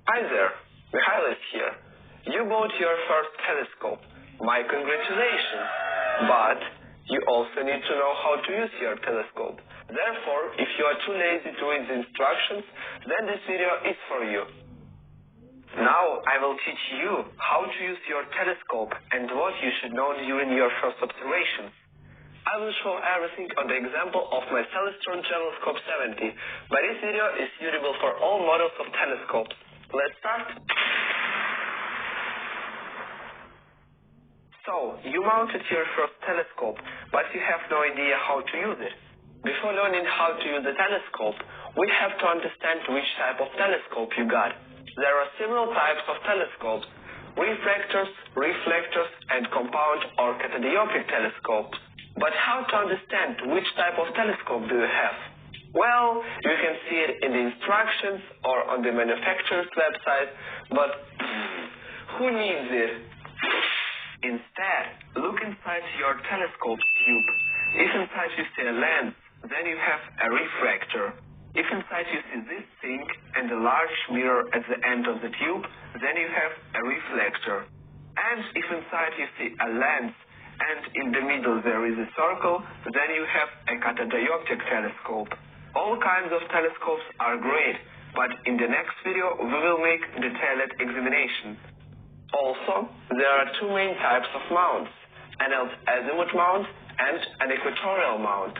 Hi there, Mikhail is here. You bought your first telescope. My congratulations. But you also need to know how to use your telescope. Therefore, if you are too lazy to read the instructions, then this video is for you. Now I will teach you how to use your telescope and what you should know during your first observations. I will show everything on the example of my Celestron Telescope 70, but this video is suitable for all models of telescopes. Let's start. So, you mounted your first telescope, but you have no idea how to use it. Before learning how to use the telescope, we have to understand which type of telescope you got. There are several types of telescopes: refractors, reflectors, and compound or catadioptric telescopes. But how to understand which type of telescope do you have? Well, you can see it in the instructions or on the manufacturer's website, but who needs it? Instead, look inside your telescope tube. If inside you see a lens, then you have a refractor. If inside you see this thing and a large mirror at the end of the tube, then you have a reflector. And if inside you see a lens and in the middle there is a circle, then you have a catadioptric telescope. All kinds of telescopes are great, but in the next video we will make detailed examination. Also, there are two main types of mounts: an azimuth mount and an equatorial mount.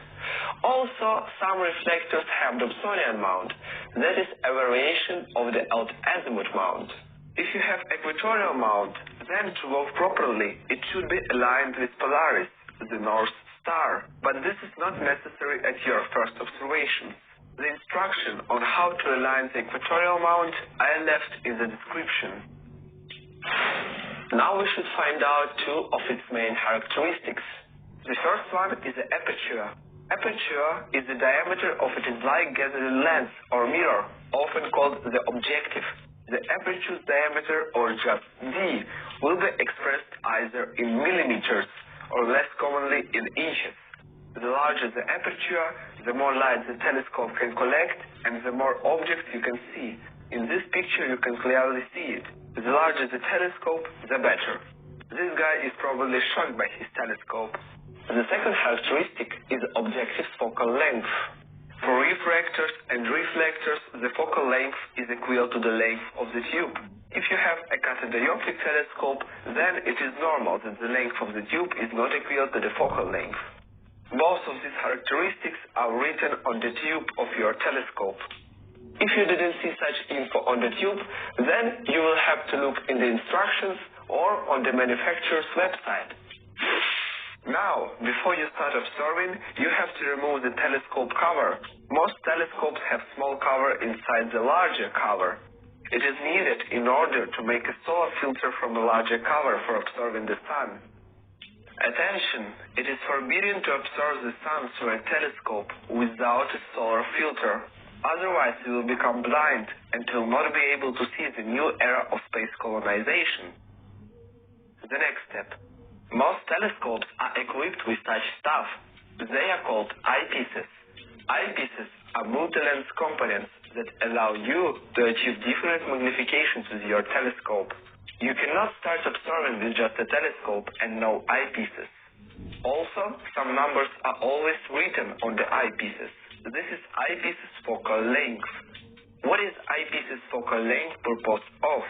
Also, some reflectors have Dobsonian mount. That is a variation of the azimuth mount. If you have equatorial mount, then to work properly, it should be aligned with Polaris, the North Star. But this is not necessary at your first observation. The instruction on how to align the equatorial mount I left in the description. Now we should find out two of its main characteristics. The first one is the aperture. Aperture is the diameter of its light gathering lens or mirror, often called the objective. The aperture's diameter, or just D, will be expressed either in millimeters or less commonly in inches. The larger the aperture, the more light the telescope can collect and the more objects you can see. In this picture you can clearly see it. The larger the telescope, the better. This guy is probably shocked by his telescope. The second characteristic is the objective's focal length. For refractors and reflectors, the focal length is equal to the length of the tube. If you have a catadioptric telescope, then it is normal that the length of the tube is not equal to the focal length. Both of these characteristics are written on the tube of your telescope. If you didn't see such info on the tube, then you will have to look in the instructions or on the manufacturer's website. Now, before you start observing, you have to remove the telescope cover. Most telescopes have small cover inside the larger cover. It is needed in order to make a solar filter from the larger cover for observing the sun. Attention! It is forbidden to observe the sun through a telescope without a solar filter. Otherwise, you will become blind and will not be able to see the new era of space colonization. The next step. Most telescopes are equipped with such stuff. They are called eyepieces. Eyepieces are multi-lens components that allow you to achieve different magnifications with your telescope. You cannot start observing with just a telescope and no eyepieces. Also, some numbers are always written on the eyepieces. This is eyepieces focal length. What is eyepieces focal length purpose of?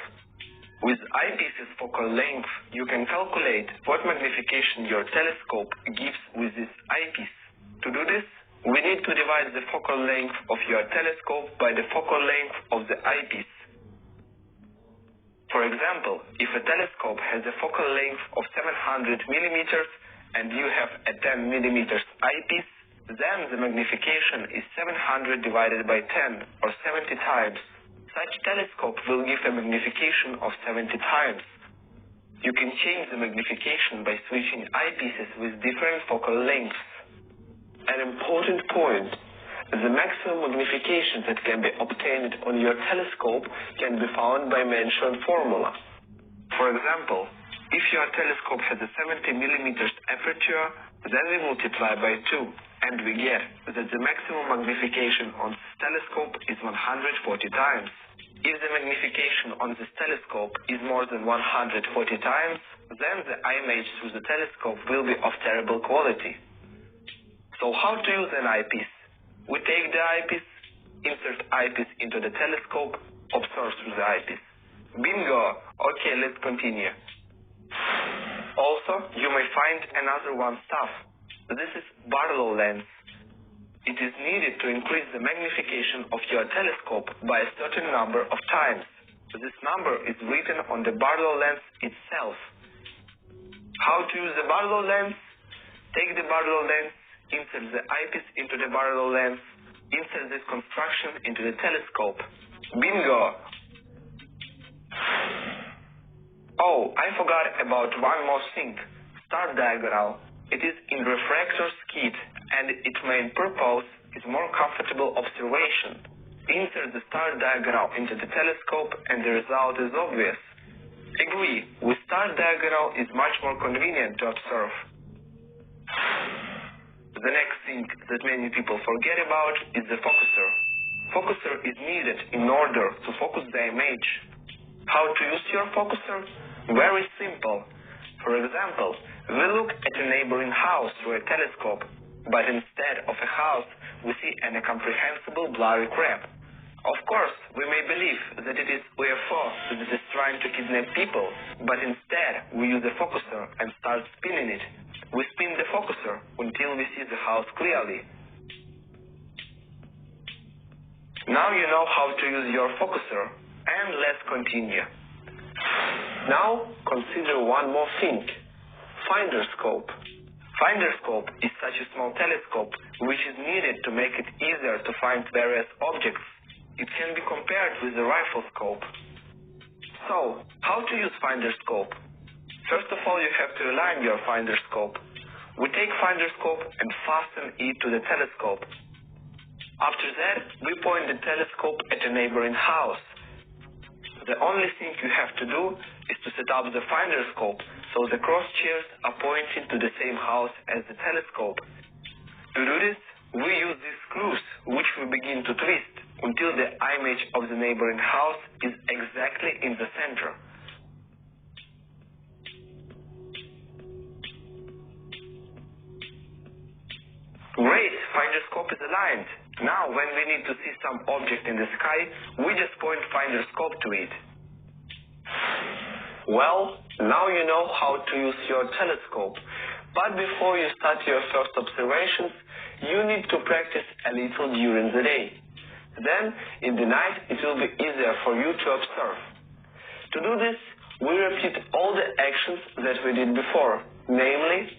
With eyepieces focal length, you can calculate what magnification your telescope gives with this eyepiece. To do this, we need to divide the focal length of your telescope by the focal length of the eyepiece. For example, if a telescope has a focal length of 700 millimeters and you have a 10 millimeters eyepiece, then the magnification is 700 divided by 10, or 70 times. Such telescope will give a magnification of 70 times. You can change the magnification by switching eyepieces with different focal lengths. An important point: the maximum magnification that can be obtained on your telescope can be found by mentioned formula. For example, if your telescope has a 70 millimeters aperture, then we multiply by 2, and we get that the maximum magnification on this telescope is 140 times. If the magnification on this telescope is more than 140 times, then the image through the telescope will be of terrible quality. So how to use an eyepiece? We take the eyepiece, insert eyepiece into the telescope, observe through the eyepiece. Bingo! Okay, let's continue. Also, you may find another one stuff. This is Barlow lens. It is needed to increase the magnification of your telescope by a certain number of times. This number is written on the Barlow lens itself. How to use the Barlow lens? Take the Barlow lens, insert the eyepiece into the Barlow lens, insert this construction into the telescope. Bingo! Oh, I forgot about one more thing. Star diagonal. It is in refractor's kit, and its main purpose is more comfortable observation. Insert the star diagonal into the telescope and the result is obvious. Agree, with star diagonal is much more convenient to observe. The next thing that many people forget about is the focuser. Focuser is needed in order to focus the image. How to use your focuser? Very simple. For example, we look at a neighboring house through a telescope, but instead of a house, we see an incomprehensible blurry crab. Of course, we may believe that it is UFO that is trying to kidnap people, but instead we use a focuser and start spinning it. We spin the focuser until we see the house clearly. Now you know how to use your focuser, and let's continue. Now consider one more thing. Finder scope. Finder scope is such a small telescope which is needed to make it easier to find various objects. It can be compared with the rifle scope. So, how to use finder scope? First of all, you have to align your finder scope. We take finder scope and fasten it to the telescope. After that, we point the telescope at a neighboring house. The only thing you have to do is to set up the finder scope so the cross chairs are pointing to the same house as the telescope. To do this, we use these screws which we begin to twist until the image of the neighboring house is exactly in the center. Great, finder scope is aligned. Now, when we need to see some object in the sky, we just point finder scope to it. Well, now you know how to use your telescope. But before you start your first observations, you need to practice a little during the day. Then, in the night, it will be easier for you to observe. To do this, we repeat all the actions that we did before. Namely,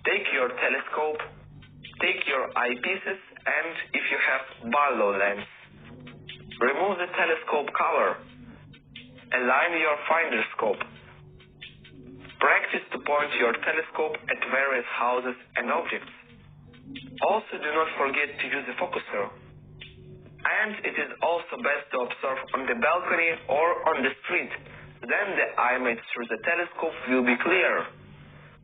take your telescope, take your eyepieces, and if you have Barlow lens, remove the telescope cover, align your finder scope, practice to point your telescope at various houses and objects. Also, do not forget to use the focuser. And it is also best to observe on the balcony or on the street. Then the image through the telescope will be clear.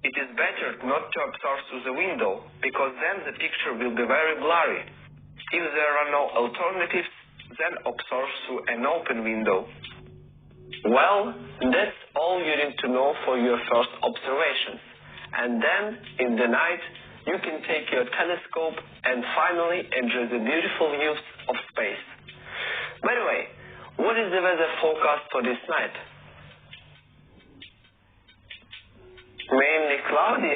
It is better not to observe through the window, because then the picture will be very blurry. If there are no alternatives, then observe through an open window. Well, that's all you need to know for your first observations. And then, in the night, you can take your telescope and finally enjoy the beautiful views of space. By the way, what is the weather forecast for this night? Mainly cloudy.